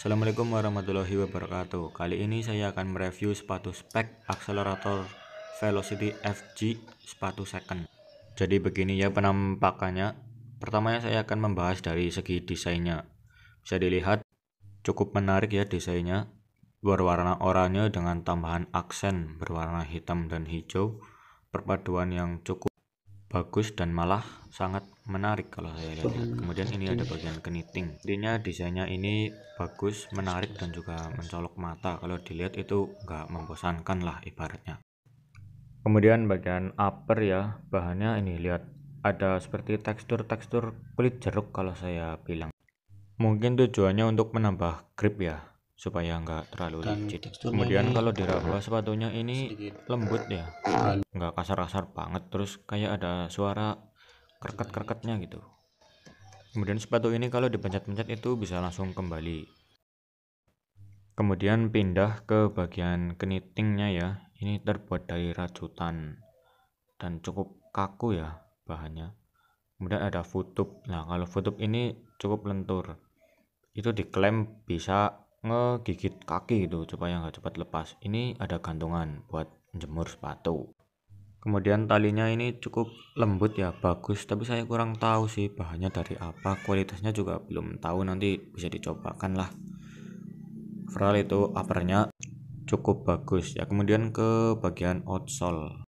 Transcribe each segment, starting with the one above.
Assalamualaikum warahmatullahi wabarakatuh. Kali ini saya akan mereview sepatu spek akselerator Velocity FG sepatu second. Jadi begini ya penampakannya. Pertamanya saya akan membahas dari segi desainnya. Bisa dilihat cukup menarik ya desainnya, berwarna oranye dengan tambahan aksen berwarna hitam dan hijau, perpaduan yang cukup bagus dan malah sangat menarik kalau saya lihat. Kemudian ini ada bagian keniting. Intinya desainnya ini bagus, menarik dan juga mencolok mata. Kalau dilihat itu nggak membosankan lah ibaratnya. Kemudian bagian upper ya, bahannya ini lihat ada seperti tekstur kulit jeruk kalau saya bilang. Mungkin tujuannya untuk menambah grip ya, supaya nggak terlalu licin. Kemudian kalau diraba sepatunya ini lembut ya, nggak kasar-kasar banget, terus kayak ada suara kerket-kerketnya gitu. Kemudian sepatu ini kalau dipencet-pencet itu bisa langsung kembali. Kemudian pindah ke bagian kenitingnya ya, ini terbuat dari rajutan dan cukup kaku ya bahannya. Kemudian ada footube. Nah kalau footube ini cukup lentur, itu diklaim bisa ngegigit kaki gitu supaya nggak cepat lepas. Ini ada gantungan buat jemur sepatu. Kemudian talinya ini cukup lembut ya, bagus, tapi saya kurang tahu sih bahannya dari apa, kualitasnya juga belum tahu, nanti bisa dicobakan lah. Overall itu uppernya cukup bagus ya. Kemudian ke bagian outsole,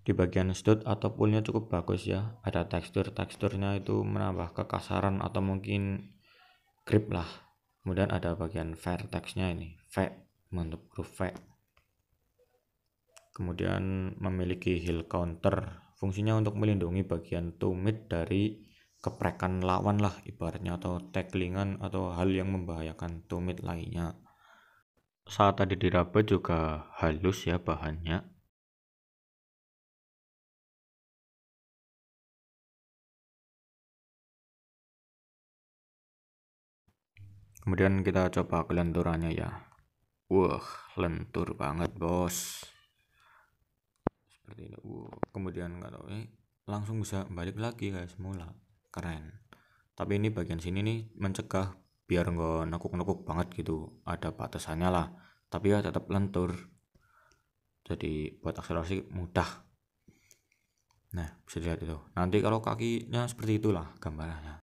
di bagian stud atau pullnya cukup bagus ya, ada teksturnya itu menambah kekasaran atau mungkin grip lah. Kemudian ada bagian vertexnya ini V, bentuk huruf V. Kemudian memiliki heel counter, fungsinya untuk melindungi bagian tumit dari keprekan lawan lah ibaratnya, atau tacklingan atau hal yang membahayakan tumit lainnya. Saat tadi diraba juga halus ya bahannya. Kemudian kita coba kelenturannya ya. Wah, lentur banget bos. Seperti ini. Kemudian nggak tahu ini langsung bisa balik lagi kayak semula, keren. Tapi ini bagian sini nih mencegah biar nggak nekuk-nekuk banget gitu, ada batasannya lah, tapi ya tetap lentur, jadi buat akselerasi mudah. Nah bisa dilihat itu, nanti kalau kakinya seperti itulah gambarannya.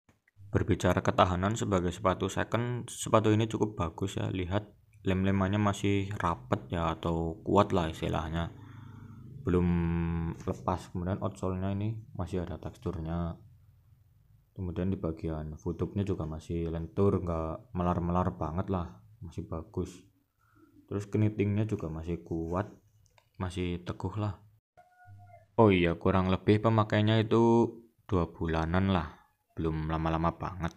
Berbicara ketahanan sebagai sepatu second, sepatu ini cukup bagus ya, lihat lem-lemannya masih rapet ya, atau kuat lah istilahnya, belum lepas. Kemudian outsole-nya ini masih ada teksturnya. Kemudian di bagian footube-nya juga masih lentur, nggak melar-melar banget lah, masih bagus. Terus kenitingnya juga masih kuat, masih teguh lah. Oh iya, kurang lebih pemakainya itu 2 bulanan lah, belum lama-lama banget.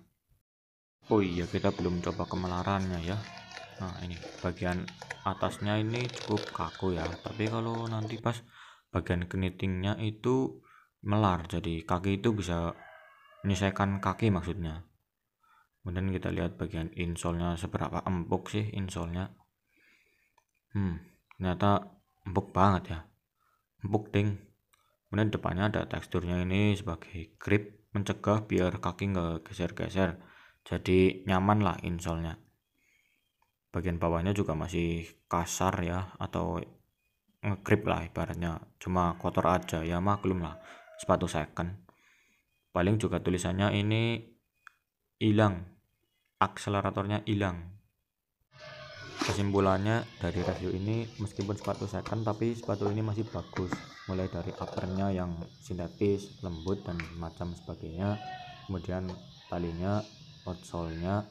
Oh iya, kita belum coba kemelarannya ya. Nah ini bagian atasnya ini cukup kaku ya, tapi kalau nanti pas bagian kenitingnya itu melar, jadi kaki itu bisa menyesuaikan kaki maksudnya. Kemudian kita lihat bagian insole-nya seberapa empuk sih insole-nya. Ternyata empuk banget ya, empuk ding. Kemudian depannya ada teksturnya ini sebagai grip, mencegah biar kaki nggak geser-geser, jadi nyaman lah insole-nya. Bagian bawahnya juga masih kasar ya, atau ngegrip lah ibaratnya, cuma kotor aja ya, maklum lah sepatu second. Paling juga tulisannya ini hilang, akseleratornya hilang. Kesimpulannya dari review ini, meskipun sepatu second tapi sepatu ini masih bagus, mulai dari uppernya yang sintetis, lembut dan macam sebagainya. Kemudian talinya, outsole-nya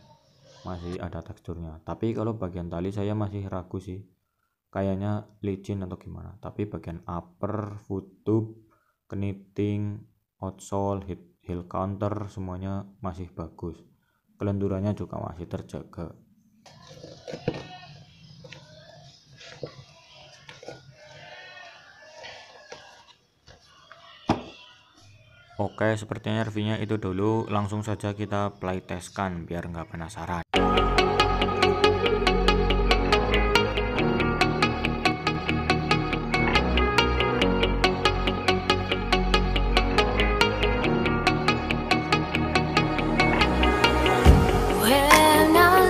masih ada teksturnya, tapi kalau bagian tali saya masih ragu sih, kayaknya licin atau gimana. Tapi bagian upper, footube, keniting, outsole, heel counter semuanya masih bagus, kelenturannya juga masih terjaga. Oke, sepertinya reviewnya itu dulu, langsung saja kita playtestkan biar nggak penasaran. When I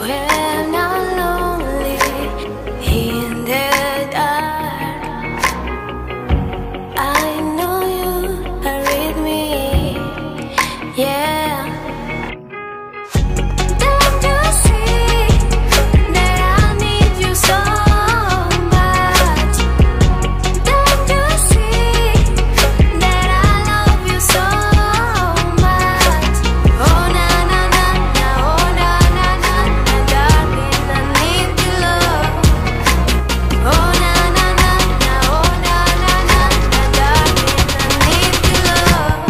when I'm lonely in the dark, I know you are with me, yeah. Don't you see that I need you so much? Don't you see that I love you so much? Oh na na na na, oh na na na na, darling, I need your love. Oh na na na na, oh na na na na, darling, I need your love.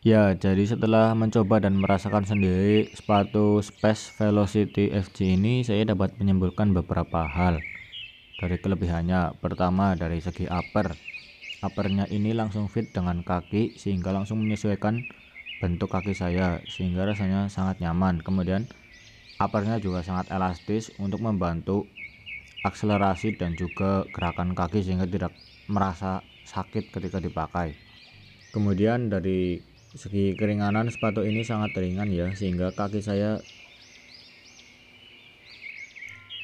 Ya, jadi setelah mencoba dan merasakan sendiri sepatu Space Velocity FG ini, saya dapat menyimpulkan beberapa hal dari kelebihannya. Pertama, dari segi uppernya ini langsung fit dengan kaki sehingga langsung menyesuaikan bentuk kaki saya sehingga rasanya sangat nyaman. Kemudian uppernya juga sangat elastis untuk membantu akselerasi dan juga gerakan kaki sehingga tidak merasa sakit ketika dipakai. Kemudian dari segi keringanan, sepatu ini sangat ringan ya, sehingga kaki saya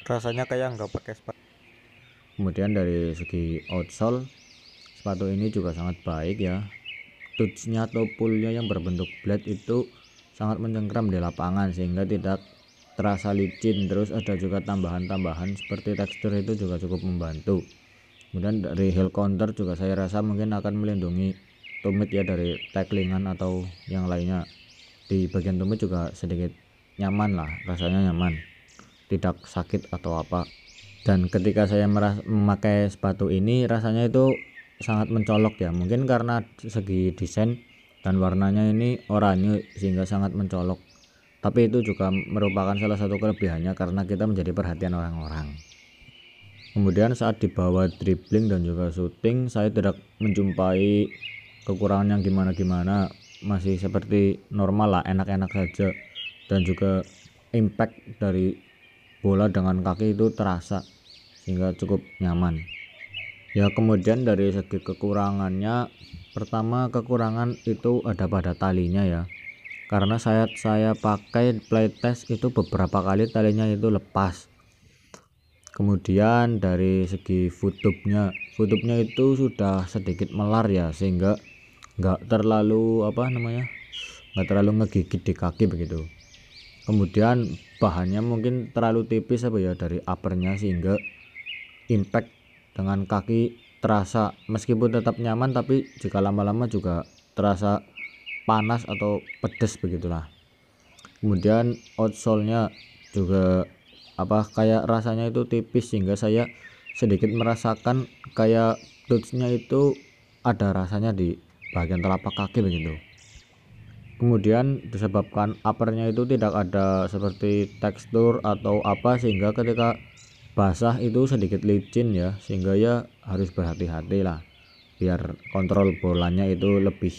rasanya kayak nggak pakai sepatu. Kemudian dari segi outsole, sepatu ini juga sangat baik ya. Touchnya atau pullnya yang berbentuk blade itu sangat mencengkram di lapangan sehingga tidak terasa licin. Terus ada juga tambahan-tambahan seperti tekstur itu juga cukup membantu. Kemudian dari heel counter juga saya rasa mungkin akan melindungi tumit ya dari tacklingan atau yang lainnya. Di bagian tumit juga sedikit nyaman lah, rasanya nyaman, tidak sakit atau apa. Dan ketika saya memakai sepatu ini rasanya itu sangat mencolok ya, mungkin karena segi desain dan warnanya ini oranye sehingga sangat mencolok, tapi itu juga merupakan salah satu kelebihannya karena kita menjadi perhatian orang-orang. Kemudian saat dibawa dribbling dan juga shooting, saya tidak menjumpai kekurangan yang gimana-gimana, masih seperti normal lah, enak-enak saja. Dan juga impact dari bola dengan kaki itu terasa sehingga cukup nyaman ya. Kemudian dari segi kekurangannya, pertama kekurangan itu ada pada talinya ya, karena saya pakai playtest itu beberapa kali talinya itu lepas. Kemudian dari segi footube-nya itu sudah sedikit melar ya, sehingga nggak terlalu nggak terlalu ngegigit di kaki begitu. Kemudian bahannya mungkin terlalu tipis dari uppernya sehingga impact dengan kaki terasa, meskipun tetap nyaman tapi jika lama-lama juga terasa panas atau pedes begitulah. Kemudian outsole-nya juga kayak rasanya itu tipis sehingga saya sedikit merasakan kayak touch-nya itu ada rasanya di bagian telapak kaki begitu. Kemudian disebabkan uppernya itu tidak ada seperti tekstur atau apa sehingga ketika basah itu sedikit licin ya, sehingga ya harus berhati-hati lah biar kontrol bolanya itu lebih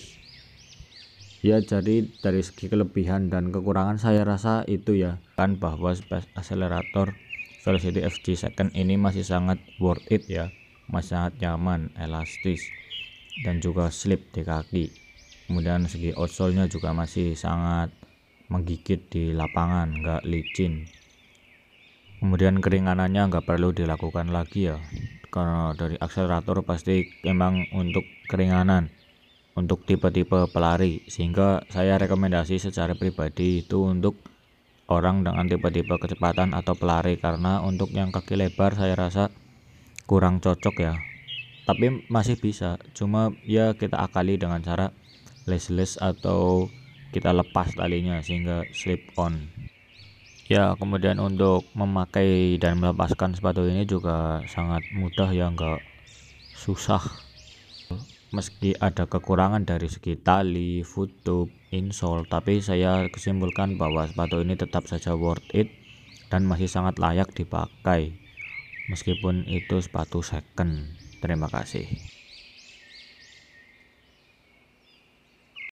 ya. Jadi dari segi kelebihan dan kekurangan saya rasa itu ya kan, bahwa Space Accelerator Velocity FG Second ini masih sangat worth it ya, masih sangat nyaman, elastis dan juga slip di kaki. Kemudian segi outsole-nya juga masih sangat menggigit di lapangan, nggak licin. Kemudian keringanannya nggak perlu dilakukan lagi ya, karena dari akselerator pasti memang untuk keringanan untuk tipe-tipe pelari, sehingga saya rekomendasi secara pribadi itu untuk orang dengan tipe-tipe kecepatan atau pelari, karena untuk yang kaki lebar saya rasa kurang cocok ya. tapi masih bisa, cuma ya kita akali dengan cara laceless atau kita lepas talinya sehingga slip on ya. Kemudian untuk memakai dan melepaskan sepatu ini juga sangat mudah ya, enggak susah. Meski ada kekurangan dari segi tali, foot tube, insole, tapi saya kesimpulkan bahwa sepatu ini tetap saja worth it dan masih sangat layak dipakai meskipun itu sepatu second. Terima kasih.